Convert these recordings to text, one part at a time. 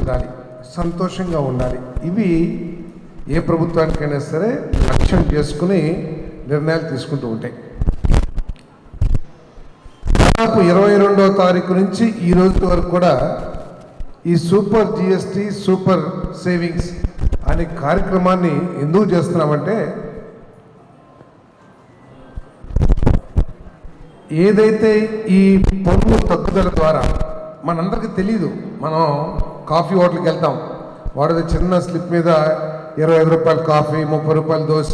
పొందాలి, సంతోషంగా ఉండాలి. ఇవి ఏ ప్రభుత్వానికైనా సరే లక్ష్యం చేసుకుని నిర్ణయాలు తీసుకుంటూ ఉంటాయి. దాదాపు 22వ తారీఖు నుంచి ఈ రోజు వరకు కూడా ఈ సూపర్ జిఎస్టీ, సూపర్ సేవింగ్స్ అనే కార్యక్రమాన్ని ఎందుకు చేస్తున్నామంటే, ఏదైతే ఈ పన్ను తగ్గుదల ద్వారా మనందరికీ తెలీదు. మనం కాఫీ హోటల్కి వెళ్తాం, వాడిది చిన్న స్లిప్ మీద 25 రూపాయలు కాఫీ, 30 రూపాయలు దోశ,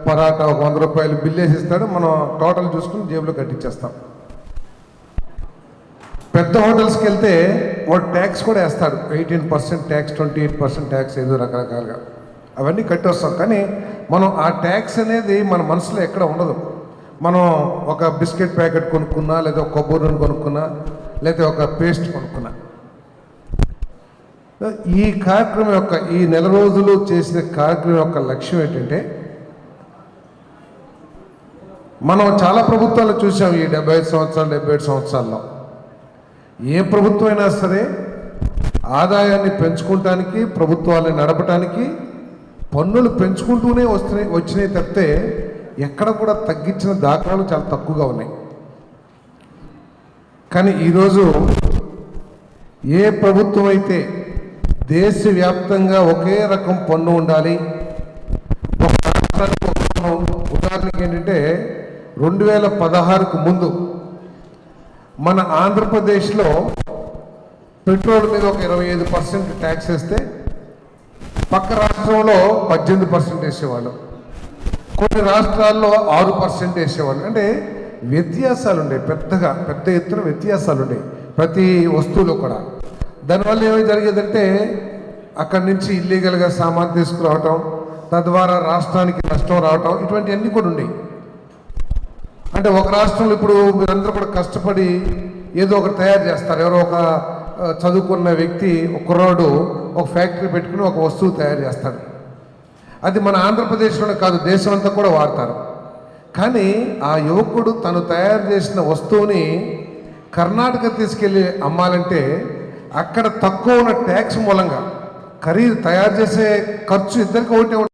పరాటా, 100 రూపాయలు బిల్ వేసి ఇస్తాడు. మనం టోటల్ చూసుకుని జేబులో కట్టించేస్తాం. పెద్ద హోటల్స్కి వెళ్తే వాడు ట్యాక్స్ కూడా వేస్తాడు, 18% ట్యాక్స్, 28% ట్యాక్స్, ఏదో రకరకాలుగా అవన్నీ కట్టి వస్తాం. కానీ మనం ఆ ట్యాక్స్ అనేది మన మనసులో ఎక్కడ ఉండదు. మనం ఒక బిస్కెట్ ప్యాకెట్ కొనుక్కున్నా, లేదా ఒక కొబ్బరి నూనె కొనుక్కున్నా, లేదా ఒక పేస్ట్ కొనుక్కున్నా, ఈ కార్యక్రమం యొక్క ఈ నెల రోజులు చేసిన కార్యక్రమం యొక్క లక్ష్యం ఏంటంటే, మనం చాలా ప్రభుత్వాలు చూసాం ఈ 75 సంవత్సరాలు 77 సంవత్సరాల్లో. ఏ ప్రభుత్వం అయినా సరే ఆదాయాన్ని పెంచుకోవటానికి, ప్రభుత్వాన్ని నడపడానికి పన్నులు పెంచుకుంటూనే వచ్చినాయి తప్పితే ఎక్కడ కూడా తగ్గించిన దాఖలాలు చాలా తక్కువగా ఉన్నాయి. కానీ ఈరోజు ఏ ప్రభుత్వం అయితే దేశవ్యాప్తంగా ఒకే రకం పన్ను ఉండాలి, ఒక రాష్ట్రానికి ఒక పన్ను, ఉదాహరణకి ఏంటంటే 2016కు ముందు మన ఆంధ్రప్రదేశ్లో పెట్రోల్ మీద ఒక 25% ట్యాక్స్ వేస్తే పక్క రాష్ట్రంలో 18% వేసేవాళ్ళు, కొన్ని రాష్ట్రాల్లో 6% వేసేవాళ్ళు. అంటే వ్యత్యాసాలు ఉండేవి, పెద్ద ఎత్తున వ్యత్యాసాలు ఉండేవి ప్రతి వస్తువులో కూడా. దానివల్ల ఏమి జరిగేదంటే, అక్కడి నుంచి ఇల్లీగల్గా సామాన్ తీసుకురావటం, తద్వారా రాష్ట్రానికి నష్టం రావటం, ఇటువంటివన్నీ కూడా ఉండేవి. అంటే ఒక రాష్ట్రంలో ఇప్పుడు మీరందరూ కూడా కష్టపడి ఏదో ఒకటి తయారు చేస్తారు. ఎవరో ఒక చదువుకున్న వ్యక్తి, ఒక కుర్రాడు ఒక ఫ్యాక్టరీ పెట్టుకుని ఒక వస్తువు తయారు చేస్తాడు. అది మన ఆంధ్రప్రదేశ్లోనే కాదు, దేశం అంతా కూడా వాడతారు. కానీ ఆ యువకుడు తను తయారు చేసిన వస్తువుని కర్ణాటక తీసుకెళ్ళి అమ్మాలంటే అక్కడ తక్కువ ఉన్న ట్యాక్స్ మూలంగా ఖరీదు, తయారు చేసే ఖర్చు ఇద్దరికి ఒకటే